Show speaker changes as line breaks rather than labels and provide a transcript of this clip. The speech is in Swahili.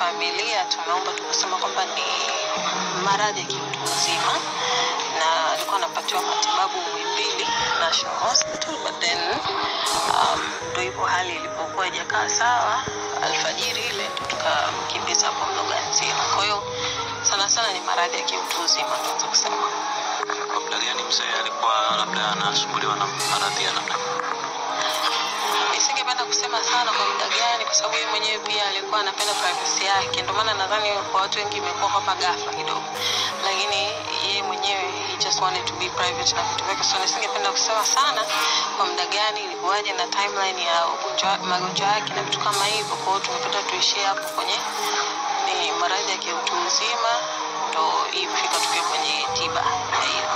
familia tumeomba tukasema kwamba ni maradhi ya kiutu uzima, na alikuwa anapatiwa matibabu Muhimbili National Hospital, but then ndio hivyo hali ilipokuwa haijakaa sawa, alfajiri ile tukamkimbiza hapo Mloganzila. Kwa hiyo sana ni maradhi ya kiutu uzima tunaweza kusema.
Kwa muda gani mzee alikuwa labda anasumbuliwa na maradhi ya namna?
Nisingependa kusema sana kwa muda gani, kwa sababu yeye mwenyewe pia alikuwa anapenda privacy yake. Ndio maana nadhani kwa watu wengi imekuwa kama ghafla kidogo, lakini yeye mwenyewe he just wanted to be private na vitu vyake. So nisingependa kusema sana kwa muda gani, ilikuwaje na timeline ya magonjwa yake na vitu kama hivyo. Kwa hiyo tumepata tuishie hapo kwenye ni maradhi ya kiutu uzima, ndio ifika tukiwa kwenye tiba ya hiyo.